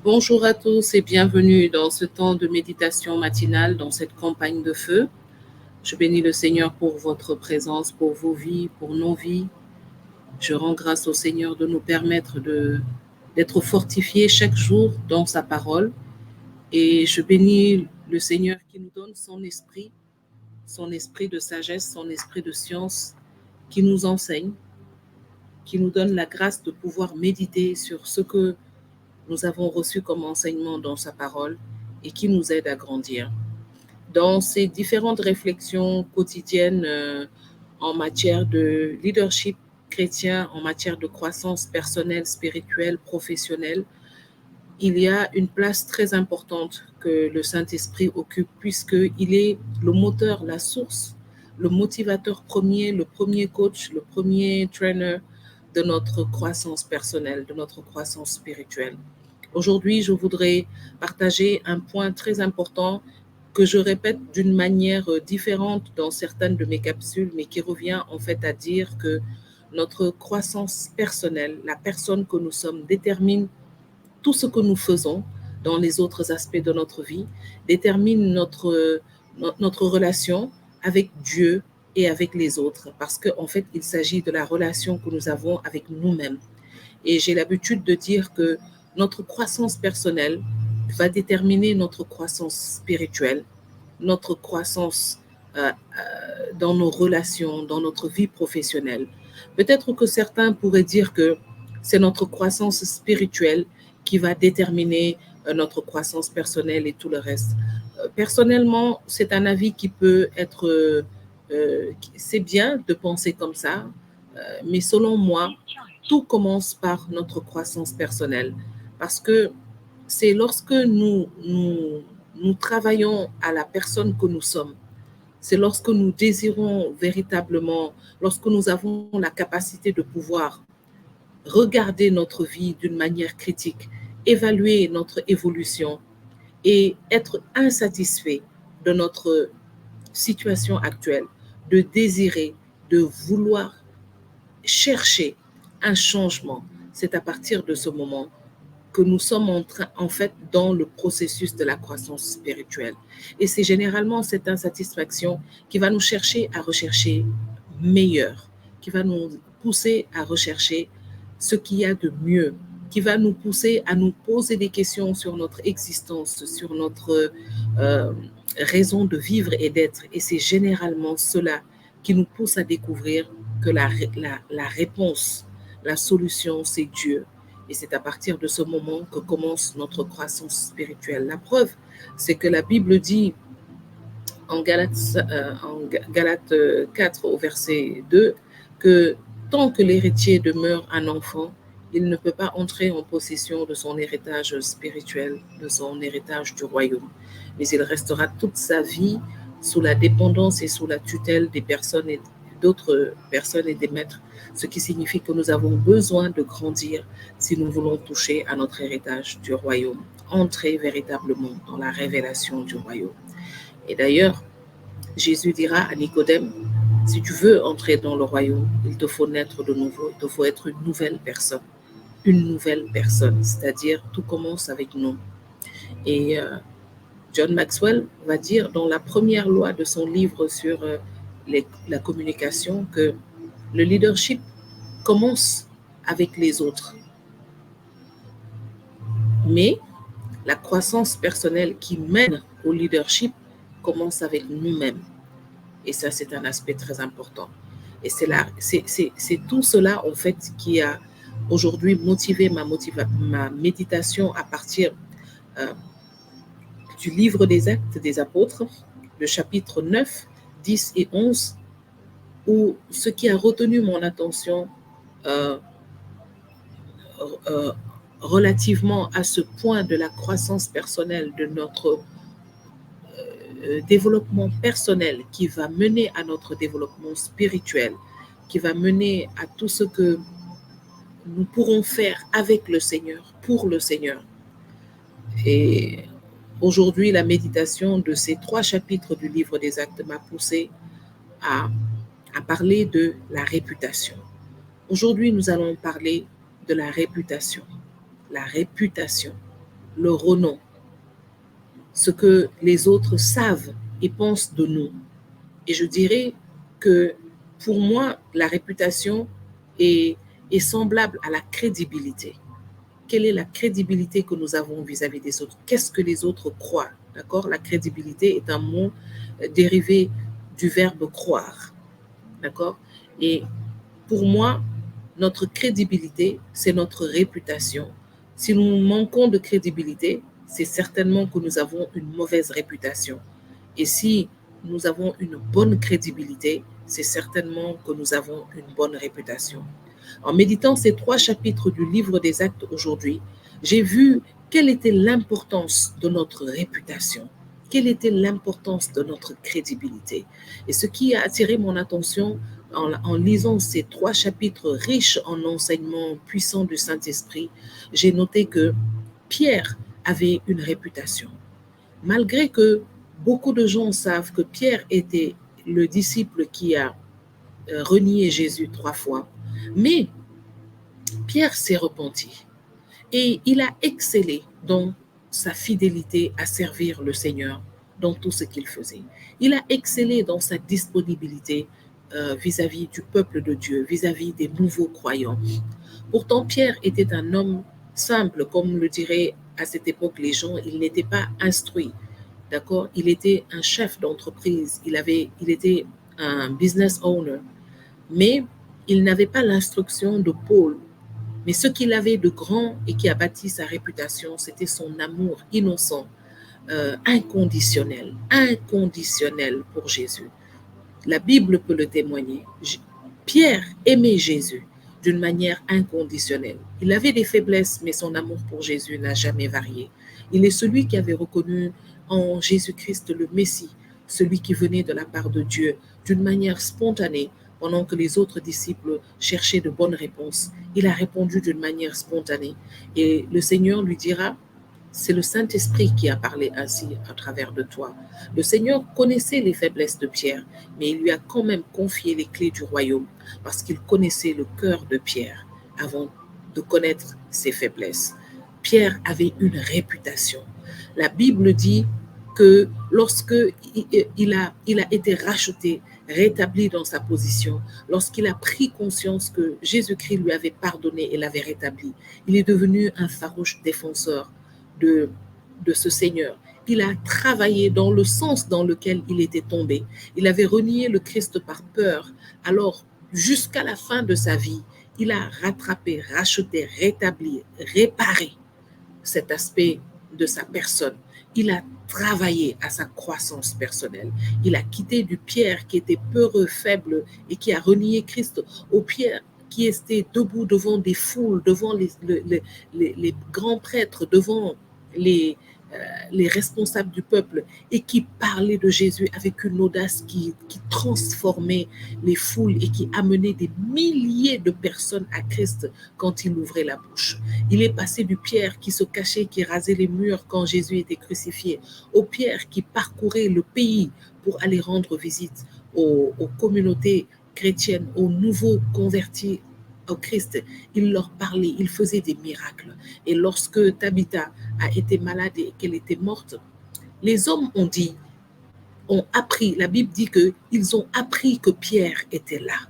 Bonjour à tous et bienvenue dans ce temps de méditation matinale, dans cette campagne de feu. Je bénis le Seigneur pour votre présence, pour vos vies, pour nos vies. Je rends grâce au Seigneur de nous permettre d'être fortifiés chaque jour dans sa parole. Et je bénis le Seigneur qui nous donne son esprit de sagesse, son esprit de science, qui nous enseigne, qui nous donne la grâce de pouvoir méditer sur ce que nous avons reçu comme enseignement dans sa parole et qui nous aide à grandir. Dans ces différentes réflexions quotidiennes en matière de leadership chrétien, en matière de croissance personnelle, spirituelle, professionnelle, il y a une place très importante que le Saint-Esprit occupe puisqu'il est le moteur, la source, le motivateur premier, le premier coach, le premier trainer de notre croissance personnelle, de notre croissance spirituelle. Aujourd'hui, je voudrais partager un point très important que je répète d'une manière différente dans certaines de mes capsules, mais qui revient en fait à dire que notre croissance personnelle, la personne que nous sommes, détermine tout ce que nous faisons dans les autres aspects de notre vie, détermine notre relation avec Dieu et avec les autres, parce qu'en fait, il s'agit de la relation que nous avons avec nous-mêmes. Et j'ai l'habitude de dire que notre croissance personnelle va déterminer notre croissance spirituelle, notre croissance dans nos relations, dans notre vie professionnelle. Peut-être que certains pourraient dire que c'est notre croissance spirituelle qui va déterminer notre croissance personnelle et tout le reste. Personnellement, c'est un avis qui peut être... c'est bien de penser comme ça, mais selon moi, tout commence par notre croissance personnelle. Parce que c'est lorsque nous travaillons à la personne que nous sommes, c'est lorsque nous désirons véritablement, lorsque nous avons la capacité de pouvoir regarder notre vie d'une manière critique, évaluer notre évolution et être insatisfait de notre situation actuelle, de désirer, de vouloir chercher un changement. C'est à partir de ce moment que nous sommes en fait dans le processus de la croissance spirituelle. Et c'est généralement cette insatisfaction qui va nous chercher à rechercher meilleur, qui va nous pousser à rechercher ce qu'il y a de mieux, qui va nous pousser à nous poser des questions sur notre existence, sur notre raison de vivre et d'être. Et c'est généralement cela qui nous pousse à découvrir que la réponse, la solution, c'est Dieu. Et c'est à partir de ce moment que commence notre croissance spirituelle. La preuve, c'est que la Bible dit en Galates 4 au verset 2 que tant que l'héritier demeure un enfant, il ne peut pas entrer en possession de son héritage spirituel, de son héritage du royaume. Mais il restera toute sa vie sous la dépendance et sous la tutelle des personnes et d'autres personnes et des maîtres, ce qui signifie que nous avons besoin de grandir si nous voulons toucher à notre héritage du royaume, entrer véritablement dans la révélation du royaume. Et d'ailleurs, Jésus dira à Nicodème, si tu veux entrer dans le royaume, il te faut naître de nouveau, il te faut être une nouvelle personne, c'est-à-dire tout commence avec nous. Et John Maxwell va dire dans la première loi de son livre sur la communication que le leadership commence avec les autres. Mais la croissance personnelle qui mène au leadership commence avec nous-mêmes. Et ça, c'est un aspect très important. Et c'est tout cela, en fait, qui a aujourd'hui motivé ma méditation à partir du livre des Actes des Apôtres, le chapitre 9, 10 et 11, où ce qui a retenu mon attention relativement à ce point de la croissance personnelle, de notre développement personnel qui va mener à notre développement spirituel, qui va mener à tout ce que nous pourrons faire avec le Seigneur, pour le Seigneur. Et aujourd'hui, la méditation de ces 3 chapitres du livre des Actes m'a poussé à, à parler de la réputation. Aujourd'hui, nous allons parler de la réputation. La réputation, le renom, ce que les autres savent et pensent de nous. Et je dirais que pour moi, la réputation est semblable à la crédibilité. Quelle est la crédibilité que nous avons vis-à-vis des autres? Qu'est-ce que les autres croient? D'accord? La crédibilité est un mot dérivé du verbe croire. D'accord? Et pour moi, notre crédibilité, c'est notre réputation. Si nous manquons de crédibilité, c'est certainement que nous avons une mauvaise réputation. Et si nous avons une bonne crédibilité, c'est certainement que nous avons une bonne réputation. En méditant ces 3 chapitres du livre des Actes aujourd'hui, j'ai vu quelle était l'importance de notre réputation, quelle était l'importance de notre crédibilité. Et ce qui a attiré mon attention en lisant ces 3 chapitres riches en enseignements puissants du Saint-Esprit, j'ai noté que Pierre avait une réputation. Malgré que beaucoup de gens savent que Pierre était le disciple qui a renié Jésus 3 fois, mais Pierre s'est repenti et il a excellé dans sa fidélité à servir le Seigneur dans tout ce qu'il faisait. Il a excellé dans sa disponibilité vis-à-vis du peuple de Dieu, vis-à-vis des nouveaux croyants. Pourtant, Pierre était un homme simple, comme le diraient à cette époque les gens, il n'était pas instruit. D'accord? Il était un chef d'entreprise, il était un business owner, mais il n'avait pas l'instruction de Paul. Mais ce qu'il avait de grand et qui a bâti sa réputation, c'était son amour innocent, inconditionnel pour Jésus. La Bible peut le témoigner. Pierre aimait Jésus d'une manière inconditionnelle. Il avait des faiblesses, mais son amour pour Jésus n'a jamais varié. Il est celui qui avait reconnu en Jésus-Christ le Messie, celui qui venait de la part de Dieu d'une manière spontanée, pendant que les autres disciples cherchaient de bonnes réponses. Il a répondu d'une manière spontanée. Et le Seigneur lui dira, c'est le Saint-Esprit qui a parlé ainsi à travers de toi. Le Seigneur connaissait les faiblesses de Pierre, mais il lui a quand même confié les clés du royaume parce qu'il connaissait le cœur de Pierre avant de connaître ses faiblesses. Pierre avait une réputation. La Bible dit que lorsque il a été racheté, rétabli dans sa position, lorsqu'il a pris conscience que Jésus-Christ lui avait pardonné et l'avait rétabli, il est devenu un farouche défenseur de ce Seigneur. Il a travaillé dans le sens dans lequel il était tombé. Il avait renié le Christ par peur. Alors, jusqu'à la fin de sa vie, il a rattrapé, racheté, rétabli, réparé cet aspect de sa personne. Il a travaillé à sa croissance personnelle. Il a quitté du Pierre qui était peureux, faible et qui a renié Christ au Pierre qui était debout devant des foules, devant les grands prêtres, devant les, les responsables du peuple et qui parlaient de Jésus avec une audace qui transformait les foules et qui amenait des milliers de personnes à Christ quand il ouvrait la bouche. Il est passé du Pierre qui se cachait, qui rasait les murs quand Jésus était crucifié, au Pierre qui parcourait le pays pour aller rendre visite aux communautés chrétiennes, aux nouveaux convertis au Christ. Il leur parlait, il faisait des miracles. Et lorsque Tabitha a été malade et qu'elle était morte, les hommes ont appris, la Bible dit qu'ils ont appris que Pierre était là.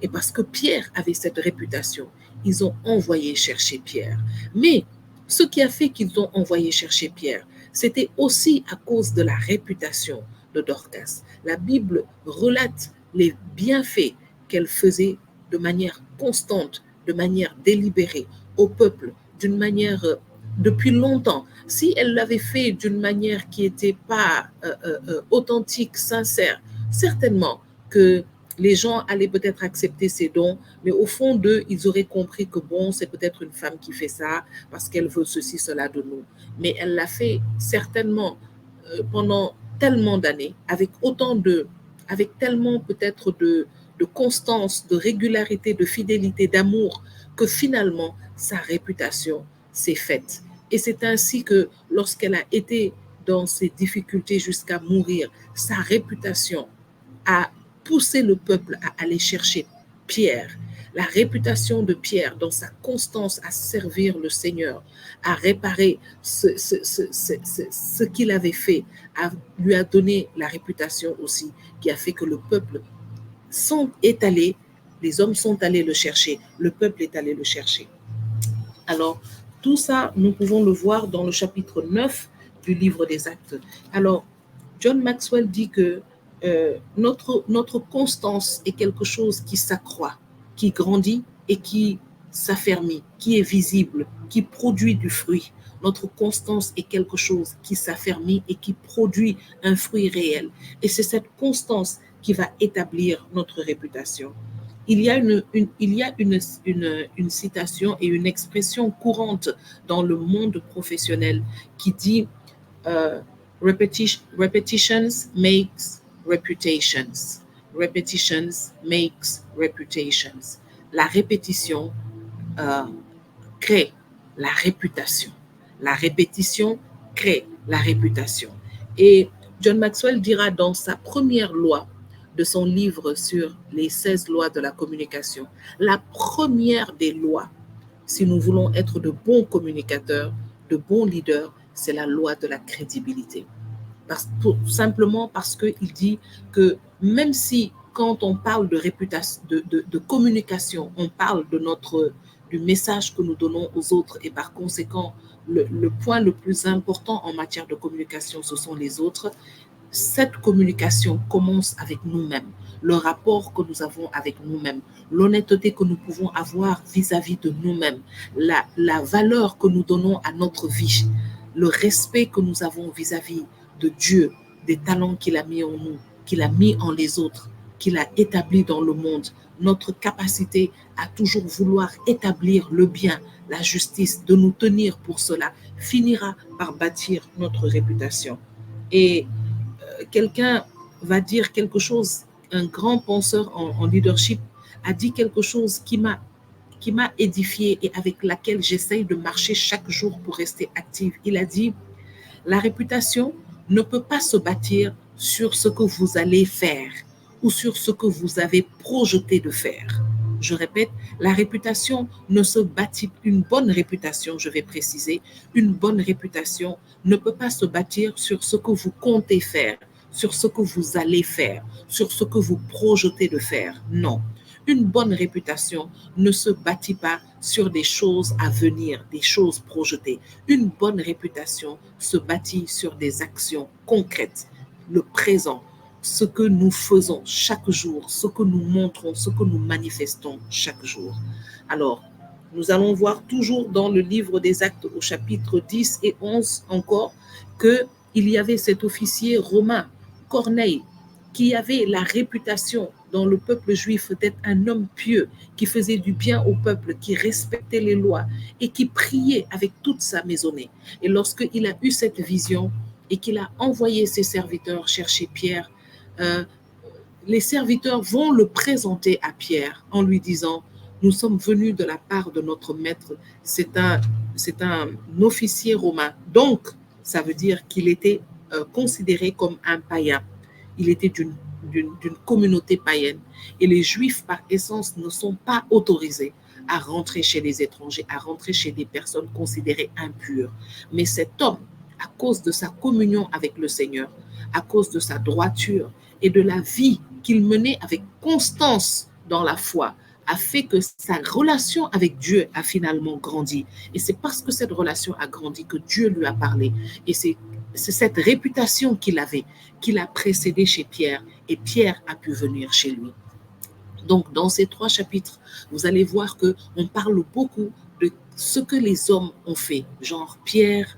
Et parce que Pierre avait cette réputation, ils ont envoyé chercher Pierre. Mais ce qui a fait qu'ils ont envoyé chercher Pierre, c'était aussi à cause de la réputation de Dorcas. La Bible relate les bienfaits qu'elle faisait de manière constante, de manière délibérée au peuple, d'une manière depuis longtemps. Si elle l'avait fait d'une manière qui n'était pas authentique, sincère, certainement que les gens allaient peut-être accepter ses dons, mais au fond d'eux, ils auraient compris que bon, c'est peut-être une femme qui fait ça parce qu'elle veut ceci, cela de nous. Mais elle l'a fait certainement pendant tellement d'années, avec tellement peut-être de constance, de régularité, de fidélité, d'amour, que finalement, sa réputation s'est faite. Et c'est ainsi que lorsqu'elle a été dans ses difficultés jusqu'à mourir, sa réputation a poussé le peuple à aller chercher Pierre. La réputation de Pierre dans sa constance à servir le Seigneur, à réparer ce qu'il avait fait, lui a donné la réputation aussi qui a fait que le peuple est allé, les hommes sont allés le chercher, le peuple est allé le chercher. Alors, tout ça, nous pouvons le voir dans le chapitre 9 du livre des Actes. Alors, John Maxwell dit que notre constance est quelque chose qui s'accroît, qui grandit et qui s'affermit, qui est visible, qui produit du fruit. Notre constance est quelque chose qui s'affermit et qui produit un fruit réel. Et c'est cette constance qui va établir notre réputation. Il y a une citation et une expression courante dans le monde professionnel qui dit repetitions makes reputations. Repetitions makes reputations. La répétition crée la réputation. La répétition crée la réputation. Et John Maxwell dira dans sa première loi de son livre sur les 16 lois de la communication, la première des lois, si nous voulons être de bons communicateurs, de bons leaders, c'est la loi de la crédibilité. Simplement parce qu'il dit que même si quand on parle de réputation, de communication, on parle du message que nous donnons aux autres et par conséquent, le point le plus important en matière de communication, ce sont les autres. Cette communication commence avec nous-mêmes, le rapport que nous avons avec nous-mêmes, l'honnêteté que nous pouvons avoir vis-à-vis de nous-mêmes, la valeur que nous donnons à notre vie, le respect que nous avons vis-à-vis de Dieu, des talents qu'il a mis en nous, qu'il a mis en les autres, qu'il a établis dans le monde, notre capacité à toujours vouloir établir le bien, la justice, de nous tenir pour cela, finira par bâtir notre réputation. Et quelqu'un va dire quelque chose, un grand penseur en leadership a dit quelque chose qui m'a édifié et avec laquelle j'essaye de marcher chaque jour pour rester active. Il a dit, la réputation ne peut pas se bâtir sur ce que vous allez faire ou sur ce que vous avez projeté de faire. Je répète, la réputation ne se bâtit, une bonne réputation, je vais préciser, une bonne réputation ne peut pas se bâtir sur ce que vous comptez faire, sur ce que vous allez faire, sur ce que vous projetez de faire. Non. Une bonne réputation ne se bâtit pas sur des choses à venir, des choses projetées. Une bonne réputation se bâtit sur des actions concrètes, le présent, ce que nous faisons chaque jour, ce que nous montrons, ce que nous manifestons chaque jour. Alors, nous allons voir toujours dans le livre des Actes au chapitre 10 et 11 encore qu'il y avait cet officier romain, Corneille, qui avait la réputation dans le peuple juif d'être un homme pieux, qui faisait du bien au peuple, qui respectait les lois et qui priait avec toute sa maisonnée. Et lorsqu'il a eu cette vision et qu'il a envoyé ses serviteurs chercher Pierre, les serviteurs vont le présenter à Pierre en lui disant, nous sommes venus de la part de notre maître, c'est un officier romain. Donc, ça veut dire qu'il était considéré comme un païen. Il était d'une communauté païenne. Et les Juifs, par essence, ne sont pas autorisés à rentrer chez les étrangers, à rentrer chez des personnes considérées impures. Mais cet homme, à cause de sa communion avec le Seigneur, à cause de sa droiture et de la vie qu'il menait avec constance dans la foi, a fait que sa relation avec Dieu a finalement grandi. Et c'est parce que cette relation a grandi que Dieu lui a parlé. Et c'est cette réputation qu'il avait, qu'il a précédé chez Pierre, et Pierre a pu venir chez lui. Donc, dans ces 3 chapitres, vous allez voir qu'on parle beaucoup de ce que les hommes ont fait, genre Pierre,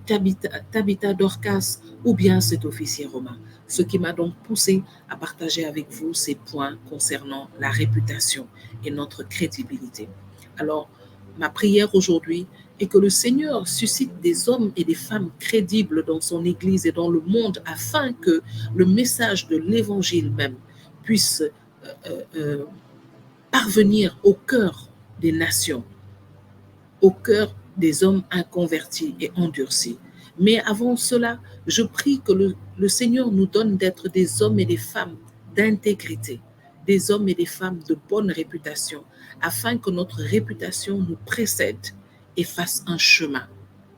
Tabitha, Dorcas, ou bien cet officier romain. Ce qui m'a donc poussé à partager avec vous ces points concernant la réputation et notre crédibilité. Alors, ma prière aujourd'hui est que le Seigneur suscite des hommes et des femmes crédibles dans son Église et dans le monde afin que le message de l'Évangile même puisse parvenir au cœur des nations, au cœur des hommes inconvertis et endurcis. Mais avant cela, je prie que le Seigneur nous donne d'être des hommes et des femmes d'intégrité, des hommes et des femmes de bonne réputation, afin que notre réputation nous précède et fasse un chemin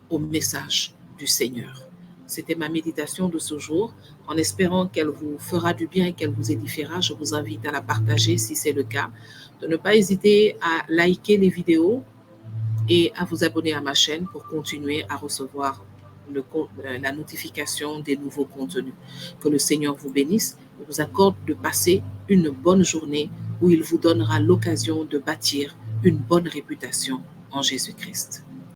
au message du Seigneur. C'était ma méditation de ce jour. En espérant qu'elle vous fera du bien et qu'elle vous édifiera, je vous invite à la partager si c'est le cas, de ne pas hésiter à liker les vidéos et à vous abonner à ma chaîne pour continuer à recevoir la notification des nouveaux contenus. Que le Seigneur vous bénisse et vous accorde de passer une bonne journée où il vous donnera l'occasion de bâtir une bonne réputation en Jésus-Christ.